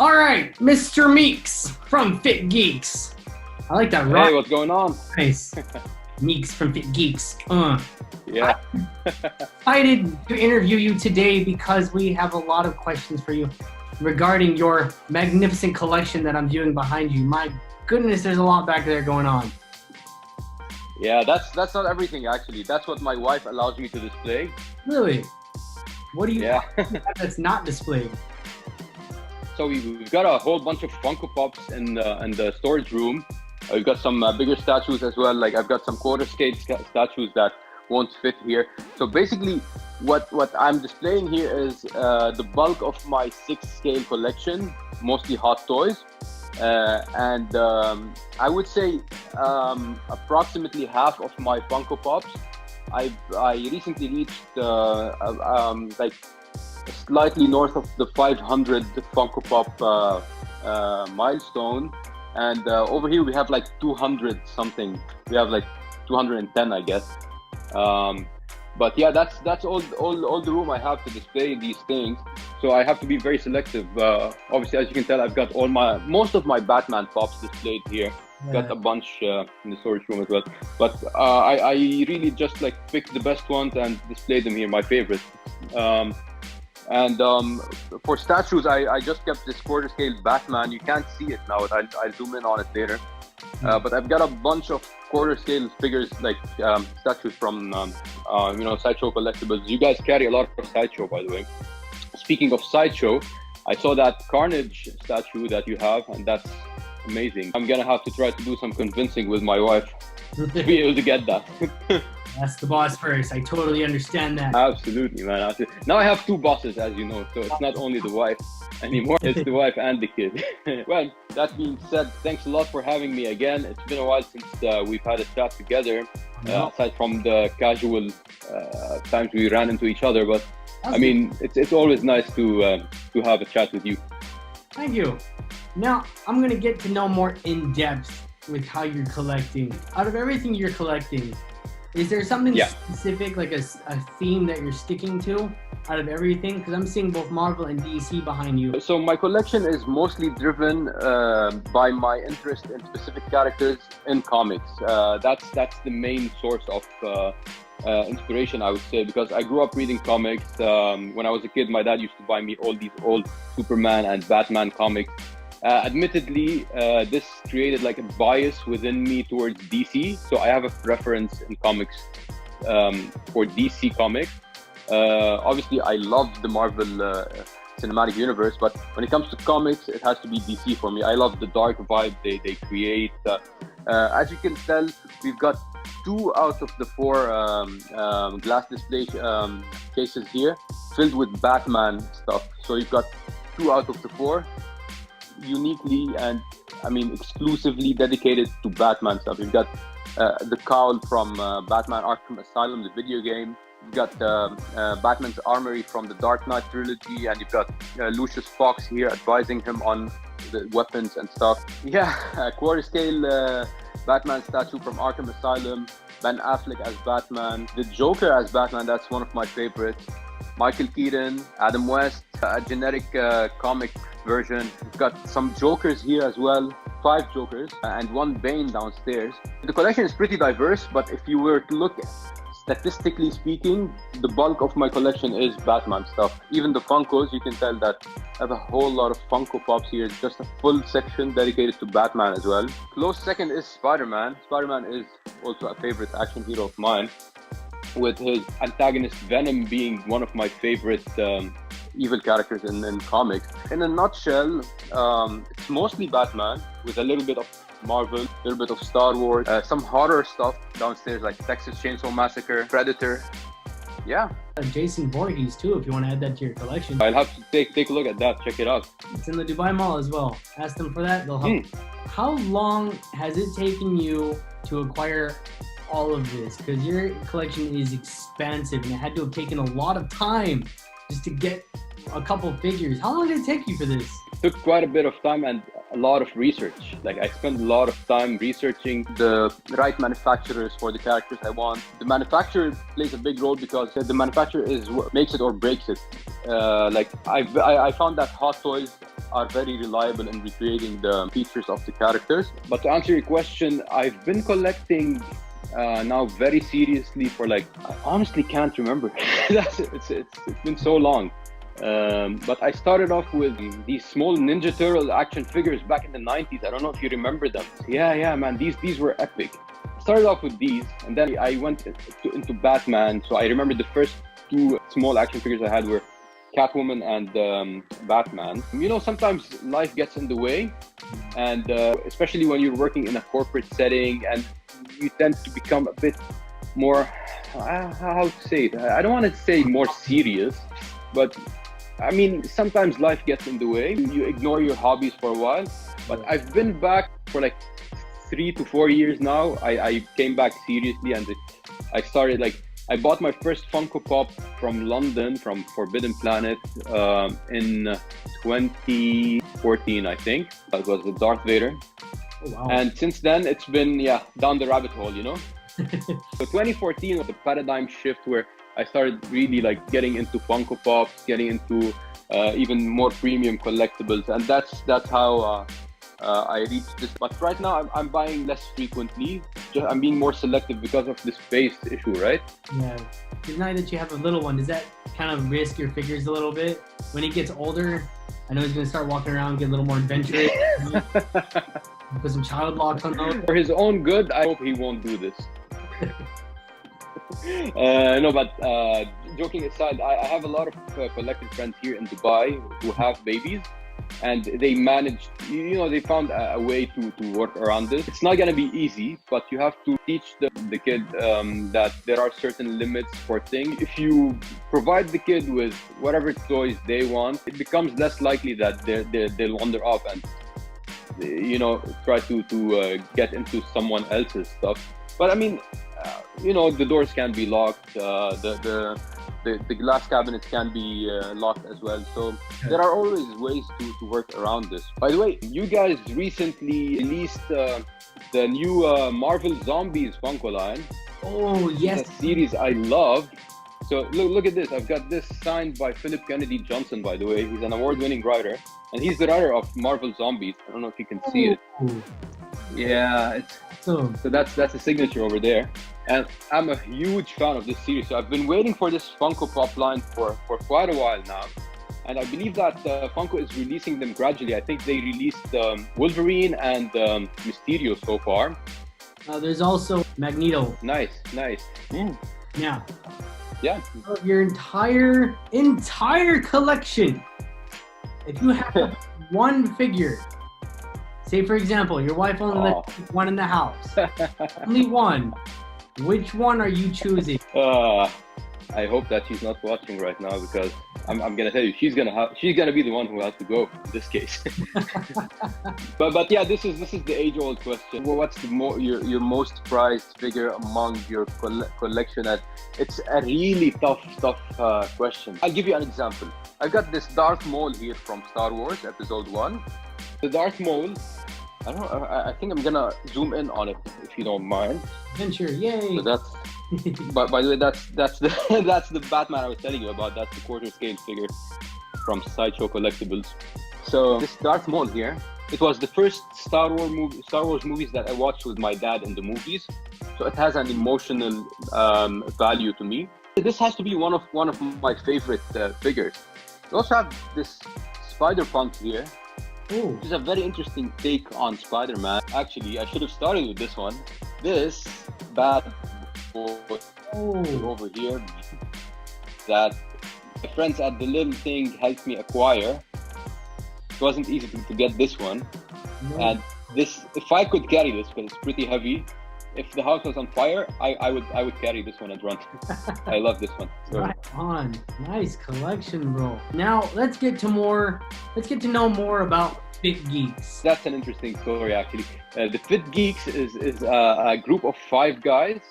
All right, Mr. Meeks from Fit Geeks. I like that. Hey, what's going on? Nice. Meeks from Fit Geeks. Yeah. I'm excited to interview you today because we have a lot of questions for you regarding your magnificent collection that I'm viewing behind you. My goodness, there's a lot back there going on. Yeah, that's not everything actually. That's what my wife allows me to display. Really? What do you Yeah. have that's not displayed? So we've got a whole bunch of Funko Pops in the storage room. We've got some bigger statues as well. Like I've got some quarter scale statues that won't fit here. So basically, what I'm displaying here is the bulk of my 6-scale collection, mostly hot toys. And I would say approximately half of my Funko Pops. I recently reached like slightly north of the 500 Funko Pop milestone, and over here we have like 200 something. We have like 210, I guess. But yeah, that's all the room I have to display these things. So I have to be very selective. Obviously, as you can tell, I've got most of my Batman Pops displayed here. Yeah. Got a bunch in the storage room as well. But I really just like pick the best ones and display them here, my favorites. And for statues, I just kept this quarter scale Batman. You can't see it now. I'll zoom in on it later. But I've got a bunch of quarter scale figures, like statues from Sideshow Collectibles. You guys carry a lot of Sideshow, by the way. Speaking of Sideshow, I saw that Carnage statue that you have, and that's amazing. I'm gonna have to try to do some convincing with my wife to be able to get that. That's the boss first. I totally understand that. Absolutely, man. Now I have 2 bosses, as you know, so it's not only the wife anymore, it's the wife and the kid. Well, that being said, thanks a lot for having me again. It's been a while since we've had a chat together, aside from the casual times we ran into each other. But I mean, it's always nice to have a chat with you. Thank you. Now, I'm going to get to know more in depth with how you're collecting. Out of everything you're collecting, is there something specific, like a theme that you're sticking to out of everything? Because I'm seeing both Marvel and DC behind you. So my collection is mostly driven by my interest in specific characters in comics. That's the main source of inspiration, I would say, because I grew up reading comics. When I was a kid, my dad used to buy me all these old Superman and Batman comics. Admittedly, this created like a bias within me towards DC, so I have a preference in comics for DC comics. Obviously, I love the Marvel cinematic universe, but when it comes to comics, it has to be DC for me. I love the dark vibe they create. As you can tell, we've got 2 out of the 4 glass display cases here filled with Batman stuff. So you've got 2 out of the 4 uniquely and exclusively dedicated to Batman stuff. You've got the cowl from Batman Arkham Asylum, the video game. You've got Batman's armory from the Dark Knight trilogy, and you've got Lucius Fox here advising him on the weapons and stuff. Yeah, quarter scale Batman statue from Arkham Asylum, Ben Affleck as Batman, the Joker as Batman, that's one of my favorites. Michael Keaton, Adam West, a generic comic version. We've got some Jokers here as well, 5 Jokers and 1 Bane downstairs. The collection is pretty diverse, but if you were to look statistically speaking, the bulk of my collection is Batman stuff. Even the Funkos, you can tell that I have a whole lot of Funko Pops here. It's just a full section dedicated to Batman as well. Close second is Spider-Man. Spider-Man is also a favorite action hero of mine, with his antagonist Venom being one of my favorite evil characters in comics. In a nutshell, it's mostly Batman with a little bit of Marvel, a little bit of Star Wars, some horror stuff downstairs like Texas Chainsaw Massacre, Predator. Yeah. Jason Voorhees too, if you want to add that to your collection. I'll have to take a look at that, check it out. It's in the Dubai Mall as well. Ask them for that, they'll help. How long has it taken you to acquire all of this? Because your collection is expansive and it had to have taken a lot of time just to get a couple figures. How long did it take you for this? It took quite a bit of time and a lot of research. Like I spent a lot of time researching the right manufacturers for the characters I want. The manufacturer plays a big role because the manufacturer is what makes it or breaks it. Like I found that Hot Toys are very reliable in recreating the features of the characters. But to answer your question, I've been collecting now very seriously for like, I honestly can't remember. It's been so long. But I started off with these small Ninja Turtle action figures back in the 90s. I don't know if you remember them. Yeah, man, these were epic. I started off with these, and then I went into Batman. So I remember the first two small action figures I had were Catwoman and Batman. You know, sometimes life gets in the way, and especially when you're working in a corporate setting, and you tend to become a bit more, how to say it? I don't want to say more serious, but I mean, sometimes life gets in the way. You ignore your hobbies for a while, but I've been back for like 3 to 4 years now. I came back seriously, and I started like, I bought my first Funko Pop from London, from Forbidden Planet, in 2014, I think. It was the Darth Vader. Oh, wow. And since then, it's been, down the rabbit hole, you know? So 2014 was the paradigm shift where I started really like getting into Funko Pops, getting into even more premium collectibles. And that's how I reached this. But right now I'm buying less frequently. I'm being more selective because of the space issue, right? Yeah. Now that you have a little one, does that kind of risk your figures a little bit? When he gets older, I know he's going to start walking around, get a little more adventurous. Put some child locks on those. For his own good, I hope he won't do this. No, but joking aside, I have a lot of collective friends here in Dubai who have babies, and they managed, they found a way to work around this. It's not going to be easy, but you have to teach the kid that there are certain limits for things. If you provide the kid with whatever toys they want, it becomes less likely that they'll wander off and try to get into someone else's stuff. But I mean, the doors can be locked, the glass cabinets can be locked as well. So there are always ways to work around this. By the way, you guys recently released the new Marvel Zombies Funko line. Oh, yes. It's a series I love. So look at this. I've got this signed by Philip Kennedy Johnson, by the way. He's an award-winning writer, and he's the writer of Marvel Zombies. I don't know if you can see it. Yeah, so that's a signature over there. And I'm a huge fan of this series. So I've been waiting for this Funko Pop line for quite a while now. And I believe that Funko is releasing them gradually. I think they released Wolverine and Mysterio so far. There's also Magneto. Nice. Yeah. Yeah. Your entire collection. If you have one figure, say for example, your wife only lets one in the house, only one. Which one are you choosing? I hope that she's not watching right now, because I'm gonna tell you, she's gonna be the one who has to go in this case. but yeah, this is the age-old question. Well, what's your most prized figure among your collection? And it's a really tough question. I'll give you an example. I've got this Darth Maul here from Star Wars Episode 1. The Darth Maul, I don't know, I think I'm gonna zoom in on it if you don't mind. Adventure, yay! So that's, by the way, that's the Batman I was telling you about. That's the quarter scale figure from Sideshow Collectibles. So this Darth Maul here, it was the first Star Wars movies that I watched with my dad in the movies. So it has an emotional value to me. This has to be one of my favorite figures. We also have this Spider-Punk here. Ooh. Which is a very interesting take on Spider-Man. Actually, I should have started with this one. This bad boy over here that my friends at The Little Thing helped me acquire. It wasn't easy to get this one. No. And this, if I could carry this, because it's pretty heavy, if the house was on fire, I would carry this one and run. I love this one. So. Right on. Nice collection, bro. Now let's get to know more about Fit Geeks. That's an interesting story, actually. The Fit Geeks is a group of 5 guys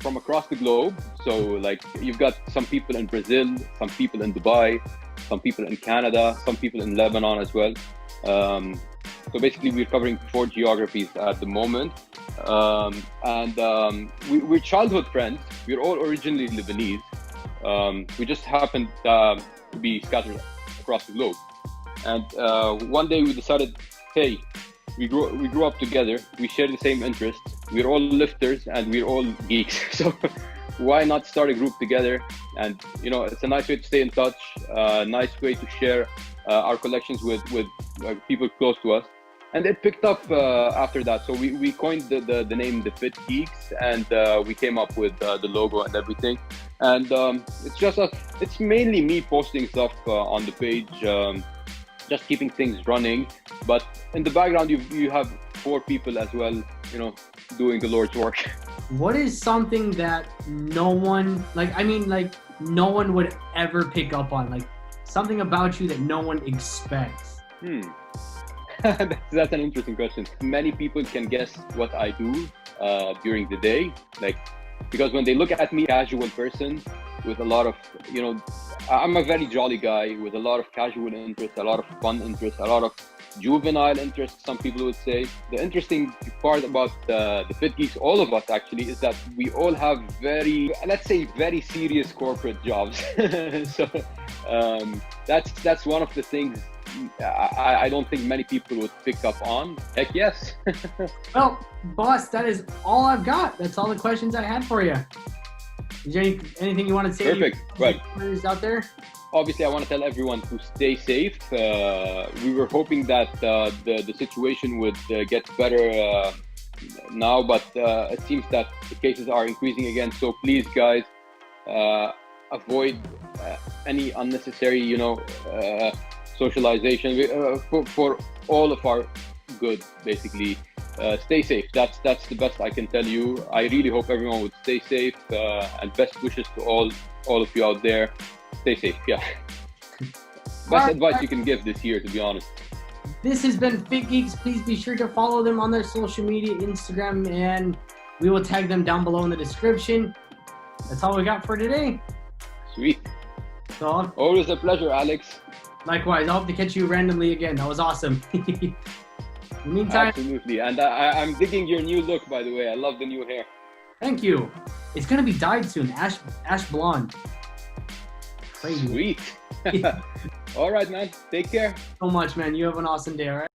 from across the globe. So like, you've got some people in Brazil, some people in Dubai, some people in Canada, some people in Lebanon as well. So basically, we're covering 4 geographies at the moment. We're childhood friends. We're all originally Lebanese. We just happened to be scattered across the globe. And one day we decided, hey, we grew up together. We share the same interests. We're all lifters and we're all geeks. So why not start a group together? And it's a nice way to stay in touch. Nice way to share our collections with people close to us. And it picked up after that. So we coined the name the Fit Geeks, and we came up with the logo and everything. And it's mainly me posting stuff on the page, just keeping things running. But in the background, you have 4 people as well, doing the Lord's work. What is something that no one would ever pick up on? Like something about you that no one expects? That's an interesting question. Many people can guess what I do during the day, because when they look at me, casual person with a lot of, I'm a very jolly guy with a lot of casual interests, a lot of fun interests, a lot of juvenile interests, some people would say. The interesting part about the Fit Geeks, all of us actually, is that we all have very serious corporate jobs. So that's one of the things I don't think many people would pick up on. Heck yes. Well, boss, that is all I've got. That's all the questions I had for you. Is there anything you want to say? Perfect. Right. Out there? Obviously, I want to tell everyone to stay safe. We were hoping that the situation would get better now, but it seems that the cases are increasing again. So please, guys, avoid any unnecessary, socialization for all of our good, basically. Stay safe. That's the best I can tell you. I really hope everyone would stay safe, and best wishes to all of you out there. Stay safe. Yeah. Best advice you can give this year, to be honest. This has been Fit Geeks. Please be sure to follow them on their social media, Instagram, and we will tag them down below in the description. That's all we got for today. Sweet. So, always a pleasure, Alex. Likewise. I hope to catch you randomly again. That was awesome. In the meantime, absolutely. And I'm digging your new look, by the way. I love the new hair. Thank you. It's gonna be dyed soon. Ash blonde. Crazy. Sweet. All right, man. Take care. So much, man. You have an awesome day. All right.